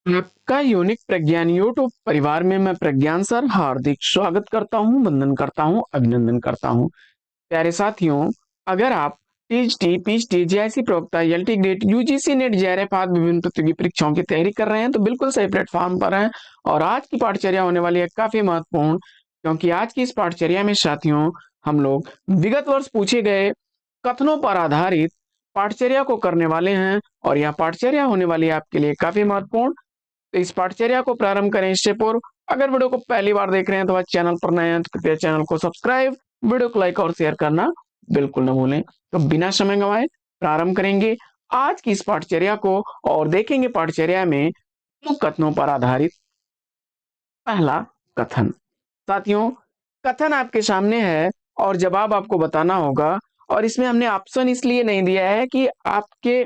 आपका यूनिक प्रज्ञान यूट्यूब परिवार में मैं प्रज्ञान सर हार्दिक स्वागत करता हूं, वंदन करता हूं, अभिनंदन करता हूं। प्यारे साथियों, अगर आप टीजीटी, पीजीटी, जेआईसी प्रवक्ता, LT grade, UGC net, JRF आदि विभिन्न प्रतियोगी परीक्षाओं की तैयारी कर रहे हैं तो बिल्कुल सही प्लेटफॉर्म पर हैं। और आज की पाठचर्या होने वाली है काफी महत्वपूर्ण, क्योंकि आज की इस पाठचर्या में साथियों हम लोग विगत वर्ष पूछे गए कथनों पर आधारित पाठचर्या को करने वाले हैं। और यह पाठचर्या होने वाली है आपके लिए काफी महत्वपूर्ण। तो इस पाठचर्या को प्रारंभ करें इससे पूर्व अगर वीडियो को पहली बार देख रहे हैं तो आज चैनल पर नए हैं तो कृपया चैनल को सब्सक्राइब, वीडियो को लाइक और शेयर करना बिल्कुल न भूलें। तो बिना समय गंवाए प्रारंभ करेंगे आज की इस पाठचर्या को और देखेंगे पाठचर्या में प्रमुख कथनों पर आधारित पहला कथन। साथियों, कथन आपके सामने है और जवाब आपको बताना होगा। और इसमें हमने ऑप्शन इसलिए नहीं दिया है कि आपके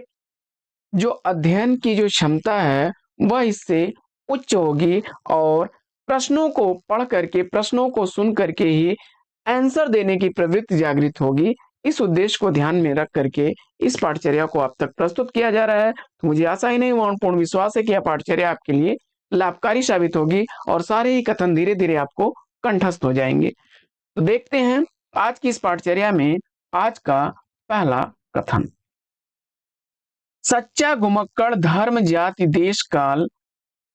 जो अध्ययन की जो क्षमता है वह इससे उच्च होगी और प्रश्नों को पढ़ करके, प्रश्नों को सुन करके ही आंसर देने की प्रवृत्ति जागृत होगी। इस उद्देश्य को ध्यान में रख करके इस पाठचर्या को आप तक प्रस्तुत किया जा रहा है। तो मुझे आशा ही नहीं, पूर्ण विश्वास है कि यह पाठचर्या आपके लिए लाभकारी साबित होगी और सारे ही कथन धीरे धीरे आपको कंठस्थ हो जाएंगे। तो देखते हैं आज की इस पाठचर्या में आज का पहला कथन। सच्चा घुमक्कड़ धर्म, जाति, देश, काल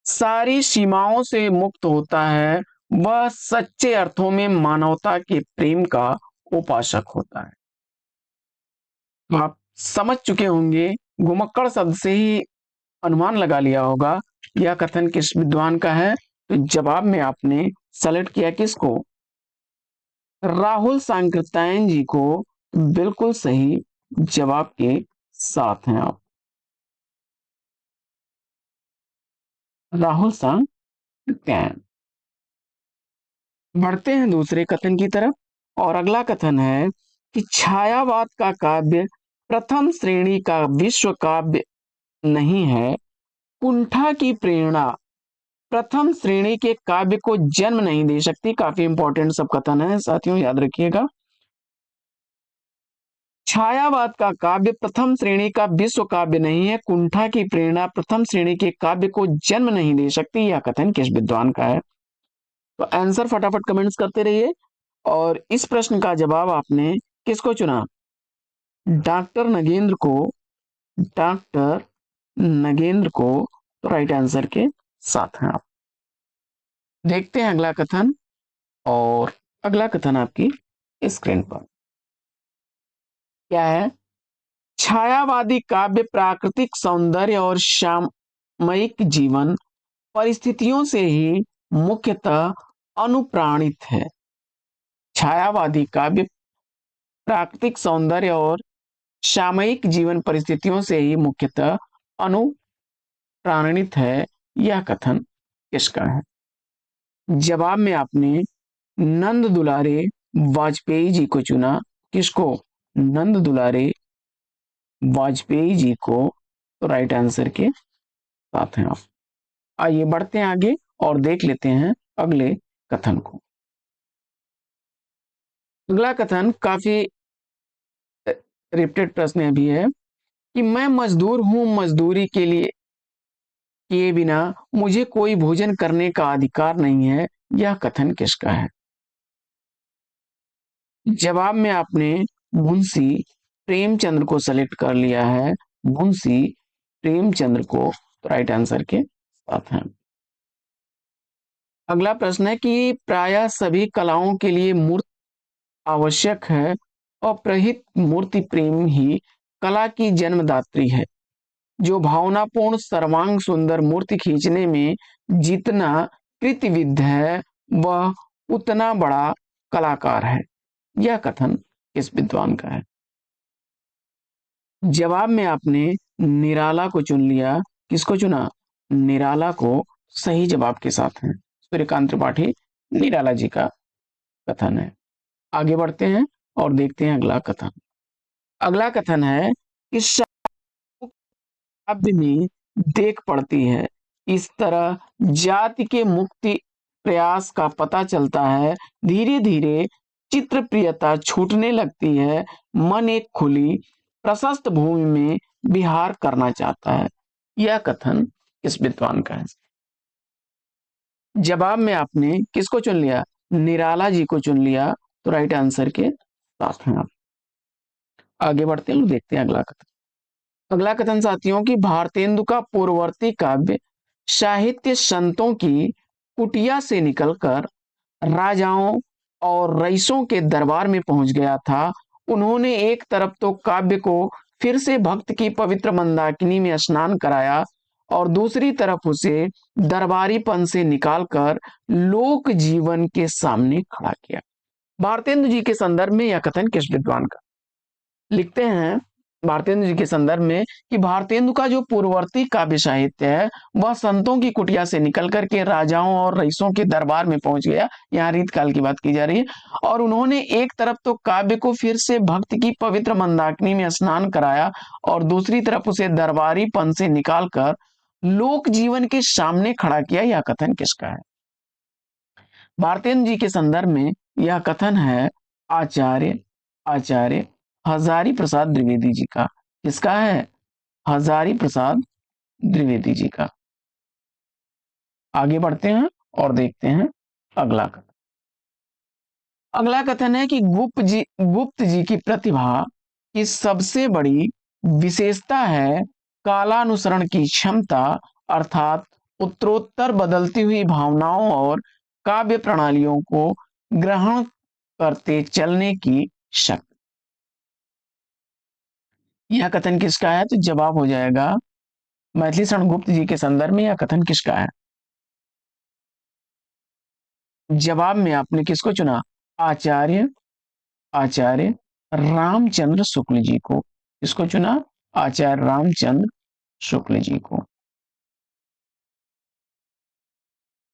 सारी सीमाओं से मुक्त होता है। वह सच्चे अर्थों में मानवता के प्रेम का उपासक होता है। तो आप समझ चुके होंगे, घुमक्कड़ शब्द से ही अनुमान लगा लिया होगा यह कथन किस विद्वान का है। तो जवाब में आपने सेलेक्ट किया किसको? राहुल सांकृत्यायन जी को। बिल्कुल सही जवाब के साथ हैं आप, राहुल सांकृत्यायन। बढ़ते हैं दूसरे कथन की तरफ और अगला कथन है कि छायावाद का काव्य प्रथम श्रेणी का विश्व काव्य नहीं है। कुंठा की प्रेरणा प्रथम श्रेणी के काव्य को जन्म नहीं दे सकती। काफी इंपॉर्टेंट सब कथन है साथियों, याद रखिएगा। छायावाद का काव्य प्रथम श्रेणी का विश्व काव्य नहीं है। कुंठा की प्रेरणा प्रथम श्रेणी के काव्य को जन्म नहीं दे सकती। यह कथन किस विद्वान का है? तो आंसर फटाफट कमेंट्स करते रहिए। और इस प्रश्न का जवाब आपने किसको चुना? डॉक्टर नगेंद्र को। डॉक्टर नगेंद्र को तो राइट आंसर के साथ हैं आप। देखते हैं अगला कथन और अगला कथन आपकी स्क्रीन पर क्या है? छायावादी काव्य प्राकृतिक सौंदर्य और सामयिक जीवन परिस्थितियों से ही मुख्यतः अनुप्राणित है। छायावादी काव्य प्राकृतिक सौंदर्य और सामयिक जीवन परिस्थितियों से ही मुख्यतः अनुप्राणित है। यह कथन किसका है? जवाब में आपने नंद दुलारे वाजपेयी जी को चुना। किसको? नंद दुलारे वाजपेयी जी को तो राइट आंसर के साथ हैं आप। आइए बढ़ते हैं आगे और देख लेते हैं अगले कथन को। अगला कथन काफी रिपीटेड प्रश्न भी है कि मैं मजदूर हूं, मजदूरी के लिए किए बिना मुझे कोई भोजन करने का अधिकार नहीं है। यह कथन किसका है? जवाब में आपने मुंशी प्रेमचंद्र को सेलेक्ट कर लिया है। मुंशी प्रेमचंद्र को तो राइट आंसर के साथ हैं। अगला प्रश्न है कि प्रायः सभी कलाओं के लिए मूर्त आवश्यक है और प्रहित मूर्ति प्रेम ही कला की जन्मदात्री है। जो भावनापूर्ण सर्वांग सुंदर मूर्ति खींचने में जितना कृतविद्ध है वह उतना बड़ा कलाकार है। यह कथन किस विद्वान का है? जवाब में आपने निराला को चुन लिया। किसको चुना? निराला को। सही जवाब के साथ हैं सूर्यकांत त्रिपाठी, निराला जी का कथन है। आगे बढ़ते हैं और देखते हैं अगला कथन। अगला कथन है कि काव्य में देख पड़ती है। इस तरह जाति के मुक्ति प्रयास का पता चलता है। धीरे धीरे चित्र प्रियता छूटने लगती है। मन एक खुली प्रशस्त भूमि में विहार करना चाहता है। यह कथन किस विद्वान का है? जवाब में आपने किसको चुन लिया? निराला जी को चुन लिया। तो राइट आंसर के साथ हैं आप। आगे बढ़ते हैं और देखते हैं अगला कथन। अगला कथन साथियों की भारतेंदु का पूर्ववर्ती काव्य साहित्य संतों की कुटिया से निकलकर राजाओं और रईसों के दरबार में पहुंच गया था। उन्होंने एक तरफ तो काव्य को फिर से भक्त की पवित्र मंदाकिनी में स्नान कराया और दूसरी तरफ उसे दरबारीपन से निकालकर लोक जीवन के सामने खड़ा किया। भारतेंदु जी के संदर्भ में यह कथन किस विद्वान का? लिखते हैं भारतेंदु जी के संदर्भ में कि भारतेंदु का जो पूर्ववर्ती काव्य साहित्य है वह संतों की कुटिया से निकल करके राजाओं और रईसों के दरबार में पहुंच गया। यहाँ रीत काल की बात की जा रही है। और उन्होंने एक तरफ तो काव्य को फिर से भक्त की पवित्र मंदाकिनी में स्नान कराया और दूसरी तरफ उसे दरबारीपन से निकालकर लोक जीवन के सामने खड़ा किया। यह कथन किसका है? भारतेंदु जी के संदर्भ में यह कथन है आचार्य आचार्य हजारी प्रसाद द्विवेदी जी का। किसका है? हजारी प्रसाद द्विवेदी जी का। आगे बढ़ते हैं और देखते हैं अगला कथन। अगला कथन है कि गुप्त जी की प्रतिभा की सबसे बड़ी विशेषता है कालानुसरण की क्षमता, अर्थात उत्तरोत्तर बदलती हुई भावनाओं और काव्य प्रणालियों को ग्रहण करते चलने की शक्ति। यह कथन किसका है? तो जवाब हो जाएगा मैथिली शरण गुप्त जी के संदर्भ में यह कथन किसका है? जवाब में आपने किसको चुना? आचार्य आचार्य रामचंद्र शुक्ल जी को। किसको चुना? आचार्य रामचंद्र शुक्ल जी को।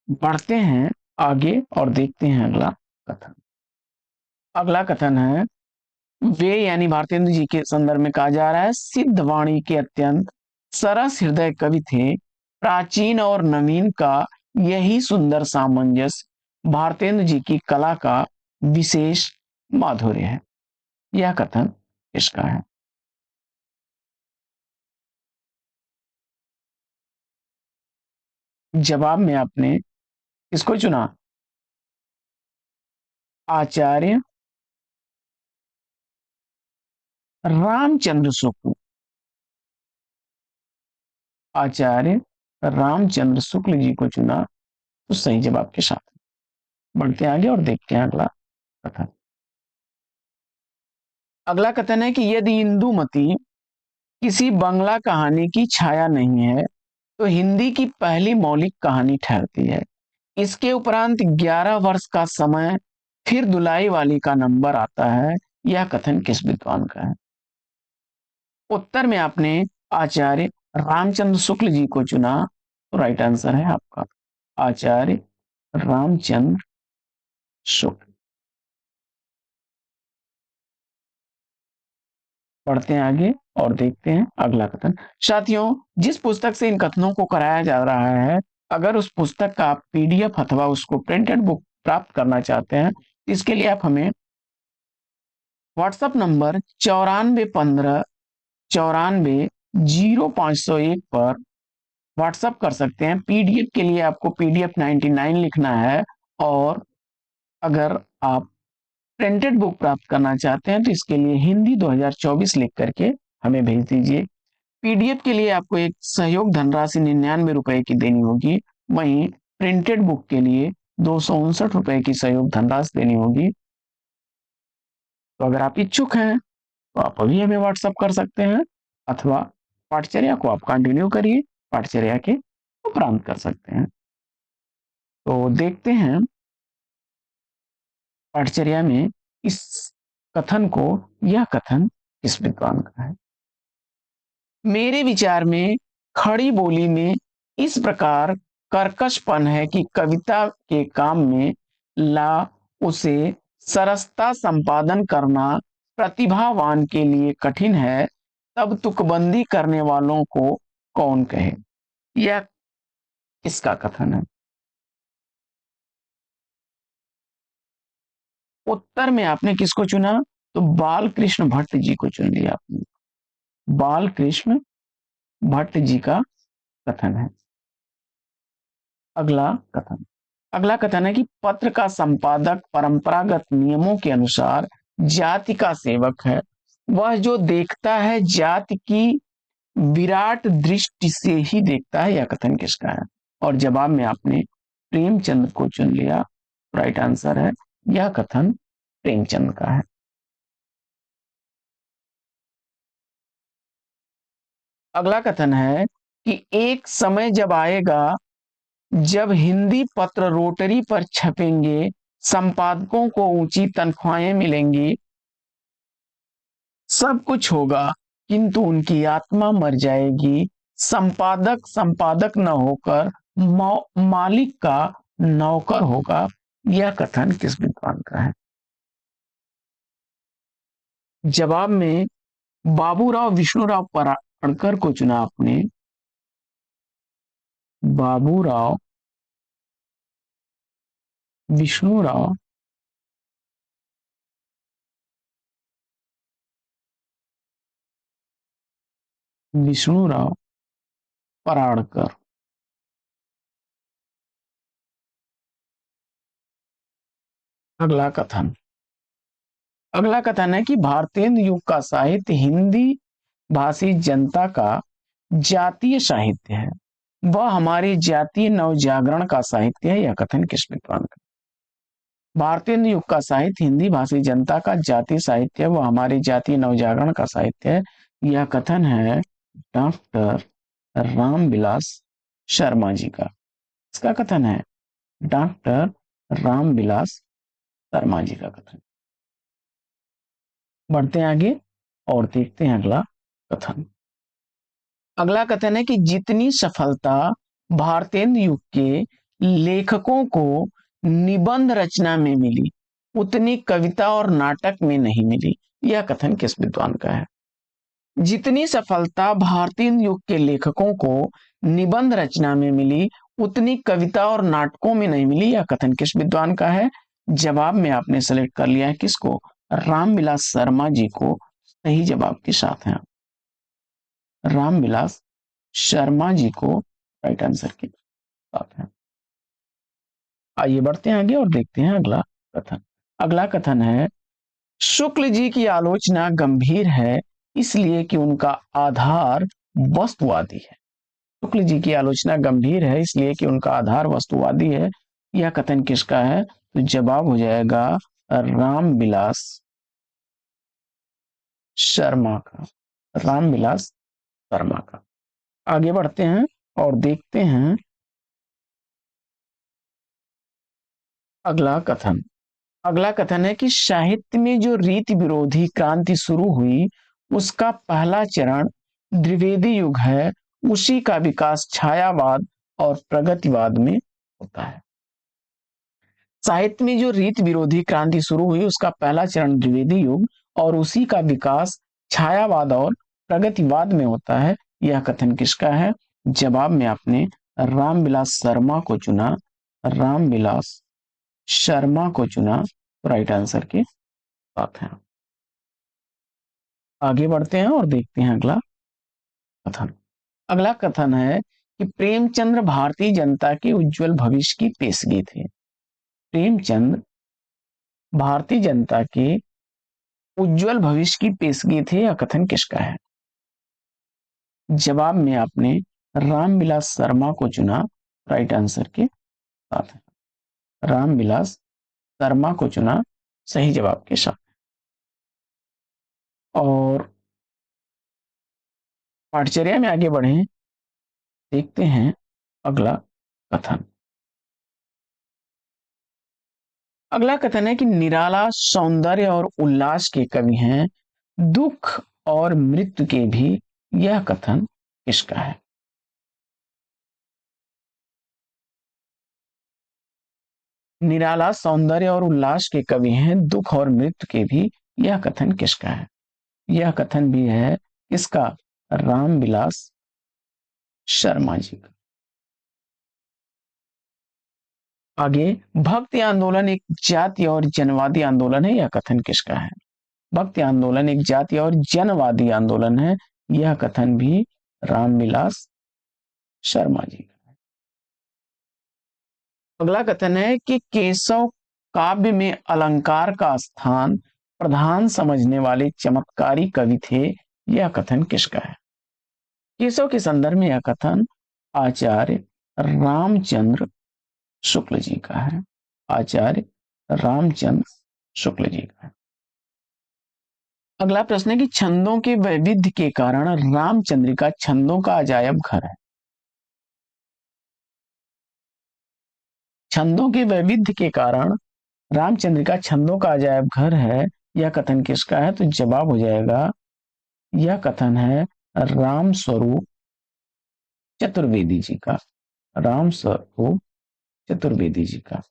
बढ़ते हैं आगे और देखते हैं अगला कथन। अगला कथन है वे यानी भारतेंदु जी के संदर्भ में कहा जा रहा है सिद्धवाणी के अत्यंत सरस हृदय कवि थे। प्राचीन और नवीन का यही सुंदर सामंजस्य भारतेंदु जी की कला का विशेष माधुर्य है। यह कथन इसका है। जवाब में आपने किसको चुना? आचार्य रामचंद्र शुक्ल। आचार्य रामचंद्र शुक्ल जी को चुना। तो सही जवाब के साथ बढ़ते हैं आगे और देखते हैं अगला कथन। अगला कथन है कि यदि इंदुमती किसी बंगला कहानी की छाया नहीं है तो हिंदी की पहली मौलिक कहानी ठहरती है। इसके उपरांत 11 वर्ष का समय फिर दुलाई वाली का नंबर आता है। यह कथन किस विद्वान का है? उत्तर में आपने आचार्य रामचंद्र शुक्ल जी को चुना। तो राइट आंसर है आपका आचार्य रामचंद्र शुक्ल। पढ़ते हैं आगे और देखते हैं अगला कथन। साथियों जिस पुस्तक से इन कथनों को कराया जा रहा है अगर उस पुस्तक का आप पीडीएफ अथवा उसको प्रिंटेड बुक प्राप्त करना चाहते हैं तो इसके लिए आप हमें व्हाट्सएप नंबर 9415 94 0501 पर व्हाट्सएप कर सकते हैं। पीडीएफ के लिए आपको पीडीएफ 99 लिखना है और अगर आप प्रिंटेड बुक प्राप्त करना चाहते हैं तो इसके लिए हिंदी 2024 लिख करके हमें भेज दीजिए। पीडीएफ के लिए आपको एक सहयोग धनराशि 99 रुपए की देनी होगी। वहीं प्रिंटेड बुक के लिए 259 रुपए की सहयोग धनराशि देनी होगी। तो अगर आप इच्छुक हैं तो आप अभी हमें व्हाट्सएप कर सकते हैं अथवा पाठचर्या को आप कंटिन्यू करिए, पाठचर्या के उपरांत कर सकते हैं। तो देखते हैं पाठचर्या में इस कथन को। यह कथन किस विद्वान का है? मेरे विचार में खड़ी बोली में इस प्रकार कर्कशपन है कि कविता के काम में ला उसे सरसता संपादन करना प्रतिभावान के लिए कठिन है। तब तुकबंदी करने वालों को कौन कहे? यह किसका कथन है? उत्तर में आपने किसको चुना? तो बाल कृष्ण भट्ट जी को चुन लिया आपने। बाल कृष्ण भट्ट जी का कथन है। अगला कथन। अगला कथन है कि पत्र का संपादक परंपरागत नियमों के अनुसार जाति का सेवक है। वह जो देखता है जाति की विराट दृष्टि से ही देखता है। यह कथन किसका है? और जवाब में आपने प्रेमचंद को चुन लिया। राइट आंसर है यह कथन प्रेमचंद का है। अगला कथन है कि एक समय जब आएगा जब हिंदी पत्र रोटरी पर छपेंगे, संपादकों को ऊंची तनख्वाहें मिलेंगी, सब कुछ होगा, किंतु उनकी आत्मा मर जाएगी। संपादक संपादक न होकर मालिक का नौकर होगा। यह कथन किस विद्वान का है? जवाब में बाबूराव विष्णुराव पराड़कर को चुना आपने। बाबूराव विष्णुराव विष्णुराव पराड़कर। अगला कथन। अगला कथन है कि भारतीय युग का साहित्य हिंदी भाषी जनता का जातीय साहित्य है। वह हमारी जातीय नवजागरण का साहित्य है। यह कथन किस विद्वान का? भारतीय युग का साहित्य हिंदी भाषी जनता का जातीय साहित्य है, वह हमारी जातीय नवजागरण का साहित्य है। यह कथन है डॉक्टर रामविलास शर्मा जी का। इसका कथन है डॉक्टर रामविलास शर्मा जी का कथन। बढ़ते हैं आगे और देखते हैं अगला कथन। अगला कथन है कि जितनी सफलता भारतीय युग के लेखकों को निबंध रचना में मिली, उतनी कविता और नाटक में नहीं मिली। यह कथन किस विद्वान का है? जितनी सफलता भारतीय युग के लेखकों को निबंध रचना में मिली, उतनी कविता और नाटकों में नहीं मिली। यह कथन किस विद्वान का है? जवाब में आपने सेलेक्ट कर लिया है किसको? रामविलास शर्मा जी को। सही जवाब के साथ हैं रामविलास शर्मा जी को राइट आंसर के साथ हैं। आइए बढ़ते हैं आगे और देखते हैं अगला कथन। अगला कथन है शुक्ल जी की आलोचना गंभीर है इसलिए कि उनका आधार वस्तुवादी है। शुक्ल जी की आलोचना गंभीर है इसलिए कि उनका आधार वस्तुवादी है। यह कथन किसका है? तो जवाब हो जाएगा रामविलास शर्मा का। रामविलास शर्मा का। आगे बढ़ते हैं और देखते हैं अगला कथन। अगला कथन है कि साहित्य में जो रीति विरोधी क्रांति शुरू हुई उसका पहला चरण द्विवेदी युग है। उसी का विकास छायावाद और प्रगतिवाद में होता है। साहित्य में जो रीति विरोधी क्रांति शुरू हुई उसका पहला चरण द्विवेदी युग और उसी का विकास छायावाद और प्रगतिवाद में होता है। यह कथन किसका है? जवाब में आपने रामविलास शर्मा को चुना। रामविलास शर्मा को चुना तो राइट आंसर के साथ हैं। आगे बढ़ते हैं और देखते हैं अगला कथन। अगला कथन है कि प्रेमचंद्र भारतीय जनता के उज्जवल भविष्य की पेशगी थे। प्रेमचंद भारतीय जनता के उज्जवल भविष्य की पेशगी थे। यह कथन किसका है? जवाब में आपने रामविलास शर्मा को चुना। राइट आंसर के साथ है रामविलास शर्मा को चुना सही जवाब के साथ। और पाठचर्या में आगे बढ़े देखते हैं अगला कथन। अगला कथन है कि निराला सौंदर्य और उल्लास के कवि हैं, दुख और मृत्यु के भी। यह कथन किसका है? निराला सौंदर्य और उल्लास के कवि हैं, दुख और मृत्यु के भी। यह कथन किसका है? यह कथन भी है किसका? रामविलास शर्मा जी का। आगे भक्ति आंदोलन एक जाति और जनवादी आंदोलन है। यह कथन किसका है? भक्ति आंदोलन एक जाति और जनवादी आंदोलन है। यह कथन भी रामविलास शर्मा जी का। अगला कथन है कि केशव काव्य में अलंकार का स्थान प्रधान समझने वाले चमत्कारी कवि थे। यह कथन किसका है? केशव के संदर्भ में यह कथन आचार्य रामचंद्र शुक्ल जी का है। आचार्य रामचंद्र शुक्ल जी का है। अगला प्रश्न है कि छंदों के वैविध्य के कारण रामचंद्रिका छंदों का अजायब घर है। छंदों के वैविध्य के कारण रामचंद्रिका छंदों का अजायब घर है, यह कथन किसका है? तो जवाब हो जाएगा, यह कथन है राम स्वरूप चतुर्वेदी जी का। राम स्वरूप चतुर्वेदी जी का।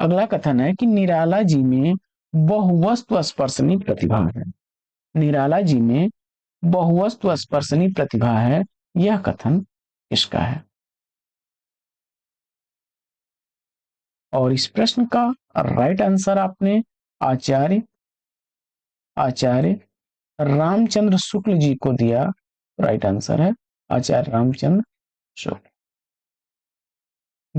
अगला कथन है कि निराला जी में बहुवस्तु स्पर्शनी प्रतिभा है। निराला जी में बहुवस्तु स्पर्शनी प्रतिभा है, यह कथन किसका है? और इस प्रश्न का राइट आंसर आपने आचार्य रामचंद्र शुक्ल जी को दिया। राइट आंसर है आचार्य रामचंद्र शुक्ल।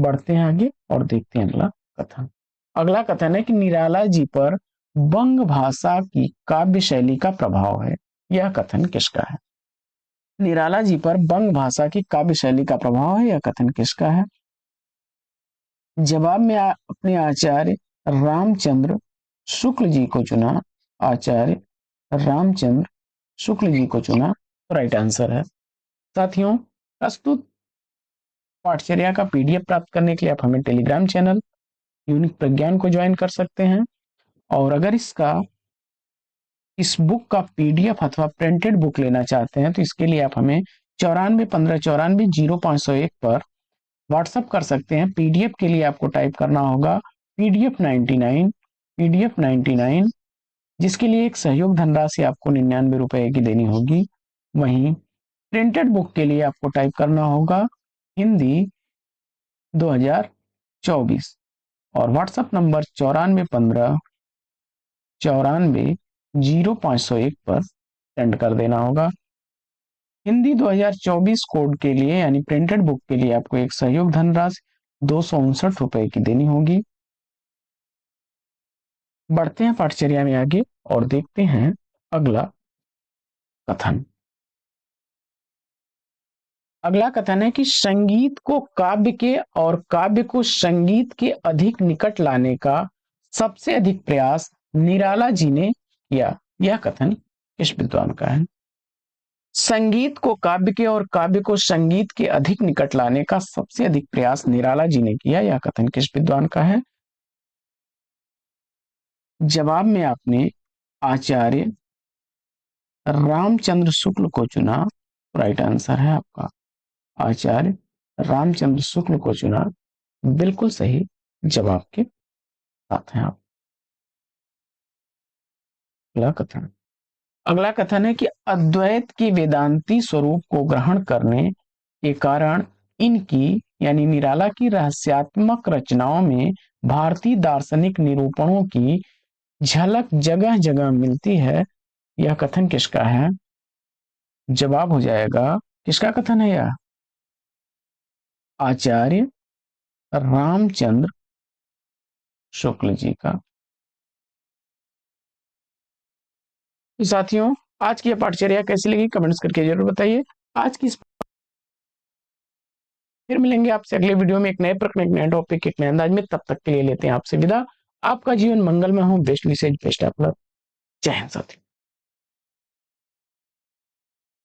बढ़ते हैं आगे और देखते हैं अगला कथन। अगला कथन है कि निराला जी पर बंग भाषा की काव्य शैली का प्रभाव है। यह कथन किसका है? निराला जी पर बंग भाषा की काव्य शैली का प्रभाव है, यह कथन किसका है? जवाब में अपने आचार्य रामचंद्र शुक्ल जी को चुना। आचार्य रामचंद्र शुक्ल जी को चुना, तो राइट आंसर है। साथियों, प्रस्तुत पाठचर्या का पीडीएफ प्राप्त करने के लिए आप हमें टेलीग्राम चैनल यूनिक प्रज्ञान को ज्वाइन कर सकते हैं। और अगर इस बुक का पीडीएफ अथवा प्रिंटेड बुक लेना चाहते हैं तो इसके लिए आप हमें 9415940501 पर व्हाट्सएप कर सकते हैं। पीडीएफ के लिए आपको टाइप करना होगा पीडीएफ 99, जिसके लिए एक सहयोग धनराशि आपको 99 रुपए की देनी होगी। वहीं प्रिंटेड बुक के लिए आपको टाइप करना होगा हिंदी 2024 और व्हाट्सएप नंबर 9415940501 पर सेंड कर देना होगा। हिंदी 2024 कोड के लिए यानी प्रिंटेड बुक के लिए आपको एक सहयोग धनराशि 259 रुपए की देनी होगी। बढ़ते हैं पाठचर्या में आगे और देखते हैं अगला कथन। अगला कथन है कि संगीत को काव्य के और काव्य को संगीत के अधिक निकट लाने का सबसे अधिक प्रयास निराला जी ने किया। यह कथन किस विद्वान का है? संगीत को काव्य के और काव्य को संगीत के अधिक निकट लाने का सबसे अधिक प्रयास निराला जी ने किया। यह कथन किस विद्वान का है? जवाब में आपने आचार्य रामचंद्र शुक्ल को चुना। राइट आंसर है आपका आचार्य रामचंद्र शुक्ल को चुना। बिल्कुल सही जवाब के साथ हैं आप। अगला कथन है कि अद्वैत की वेदांती स्वरूप को ग्रहण करने के कारण इनकी यानी निराला की रहस्यात्मक रचनाओं में भारतीय दार्शनिक निरूपणों की झलक जगह जगह मिलती है। यह कथन किसका है? जवाब हो जाएगा, किसका कथन है यह? आचार्य रामचंद्र शुक्ल जी का। साथियों, आज की पाठचर्या कैसी लगी कमेंट्स करके जरूर बताइए। आज की फिर मिलेंगे आपसे अगले वीडियो में एक नए प्रश्न, एक नए टॉपिक, एक नए अंदाज में। तब तक के लिए लेते हैं आपसे विदा। आपका जीवन मंगलमय हो। बेस्ट विशेष बेस्ट ऑफ लक। जय हिंद साथियों।